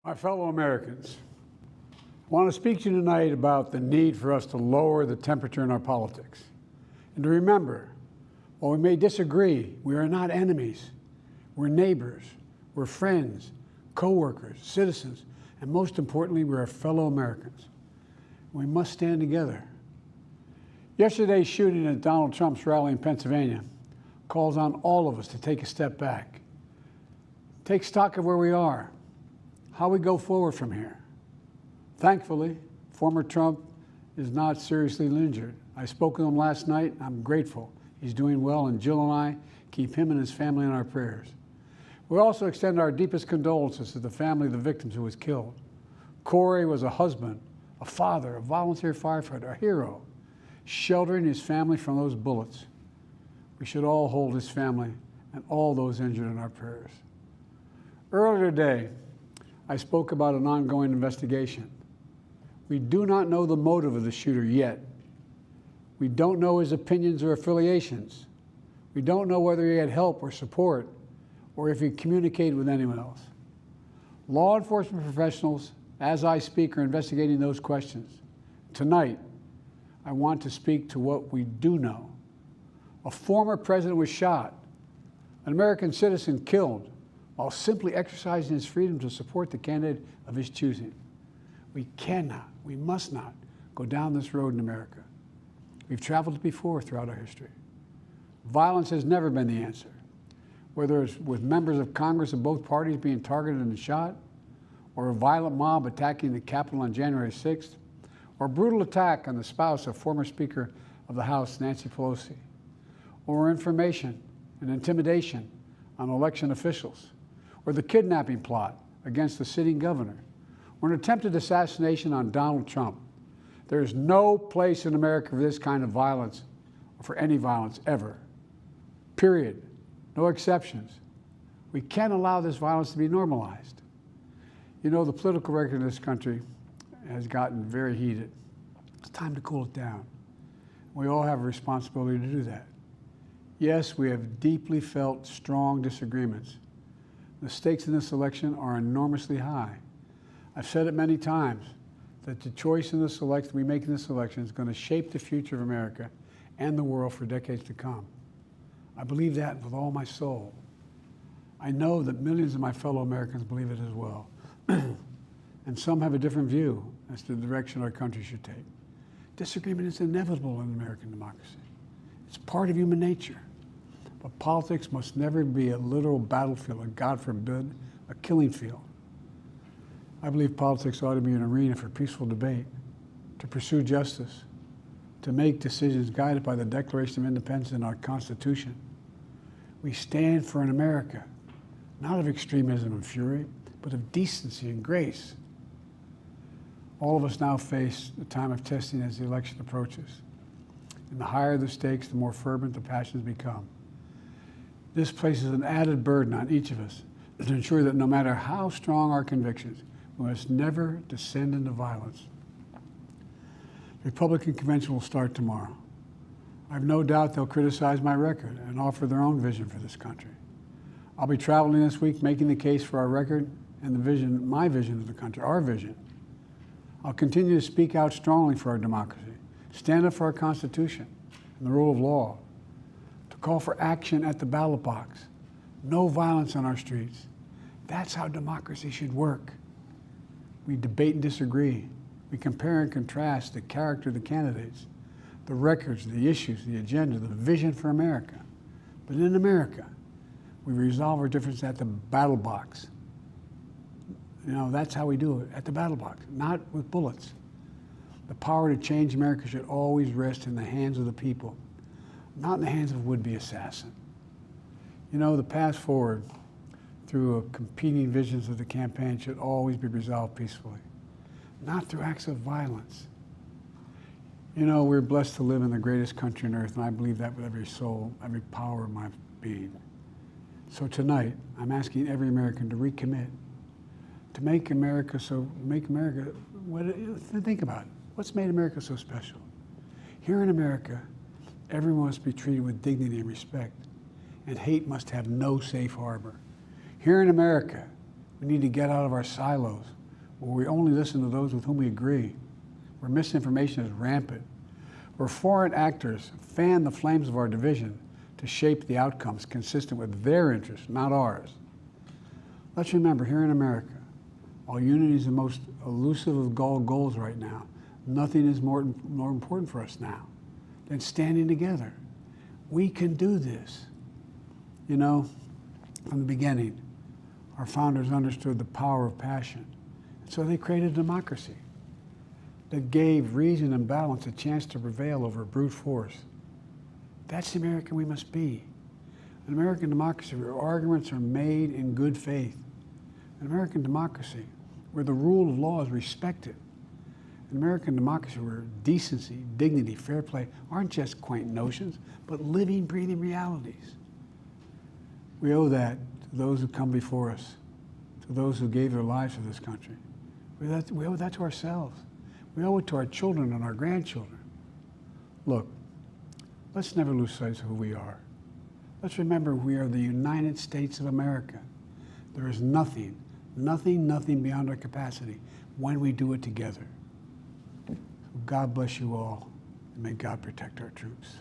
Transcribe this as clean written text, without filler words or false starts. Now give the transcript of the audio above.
My fellow Americans, I want to speak to you tonight about the need for us to lower the temperature in our politics. And to remember, while we may disagree, we are not enemies. We're neighbors, we're friends, co-workers, citizens, and most importantly, we're fellow Americans. We must stand together. Yesterday's shooting at Donald Trump's rally in Pennsylvania calls on all of us to take a step back, take stock of where we are, how we go forward from here. Thankfully, former Trump is not seriously injured. I spoke with him last night. I'm grateful. He's doing well, and Jill and I keep him and his family in our prayers. We also extend our deepest condolences to the family of the victims who was killed. Corey was a husband, a father, a volunteer firefighter, a hero, sheltering his family from those bullets. We should all hold his family and all those injured in our prayers. Earlier today, I spoke about an ongoing investigation. We do not know the motive of the shooter yet. We don't know his opinions or affiliations. We don't know whether he had help or support or if he communicated with anyone else. Law enforcement professionals, as I speak, are investigating those questions. Tonight, I want to speak to what we do know. A former president was shot, an American citizen killed, while simply exercising his freedom to support the candidate of his choosing. We cannot, we must not go down this road in America. We've traveled it before throughout our history. Violence has never been the answer. Whether it's with members of Congress of both parties being targeted and shot, or a violent mob attacking the Capitol on January 6th, or a brutal attack on the spouse of former Speaker of the House, Nancy Pelosi, or information and intimidation on election officials, or the kidnapping plot against the sitting governor, or an attempted assassination on Donald Trump. There is no place in America for this kind of violence, or for any violence ever. Period. No exceptions. We can't allow this violence to be normalized. You know, the political record in this country has gotten very heated. It's time to cool it down. We all have a responsibility to do that. Yes, we have deeply felt strong disagreements. The stakes in this election are enormously high. I've said it many times that the choice in this election we make in this election is going to shape the future of America and the world for decades to come. I believe that with all my soul. I know that millions of my fellow Americans believe it as well. And some have a different view as to the direction our country should take. Disagreement is inevitable in American democracy. It's part of human nature. But politics must never be a literal battlefield, or God forbid, a killing field. I believe politics ought to be an arena for peaceful debate, to pursue justice, to make decisions guided by the Declaration of Independence and our Constitution. We stand for an America, not of extremism and fury, but of decency and grace. All of us now face the time of testing as the election approaches. And the higher the stakes, the more fervent the passions become. This places an added burden on each of us to ensure that no matter how strong our convictions, we must never descend into violence. The Republican convention will start tomorrow. I have no doubt they'll criticize my record and offer their own vision for this country. I'll be traveling this week making the case for our record and the vision, my vision of the country, our vision. I'll continue to speak out strongly for our democracy, stand up for our Constitution and the rule of law, to call for action at the ballot box, no violence on our streets. That's how democracy should work. We debate and disagree. We compare and contrast the character of the candidates, the records, the issues, the agenda, the vision for America. But in America, we resolve our differences at the battle box. You know, that's how we do it, at the battle box, not with bullets. The power to change America should always rest in the hands of the people, not in the hands of a would-be assassin. You know, the path forward through competing visions of the campaign should always be resolved peacefully, not through acts of violence. You know, we're blessed to live in the greatest country on earth, and I believe that with every soul, every power of my being. So tonight, I'm asking every American to recommit, to think about it. What's made America so special? Here in America, everyone must be treated with dignity and respect, and hate must have no safe harbor. Here in America, we need to get out of our silos, where we only listen to those with whom we agree, where misinformation is rampant, where foreign actors fan the flames of our division to shape the outcomes consistent with their interests, not ours. Let's remember, here in America, while unity is the most elusive of all goals right now, nothing is more important for us now than standing together. We can do this. You know, from the beginning, our founders understood the power of passion. And so they created a democracy that gave reason and balance a chance to prevail over brute force. That's the American we must be. An American democracy where arguments are made in good faith. An American democracy where the rule of law is respected. An American democracy where decency, dignity, fair play aren't just quaint notions, but living, breathing realities. We owe that to those who come before us, to those who gave their lives for this country. We owe that to ourselves. We owe it to our children and our grandchildren. Look, let's never lose sight of who we are. Let's remember we are the United States of America. There is nothing beyond our capacity when we do it together. God bless you all, and may God protect our troops.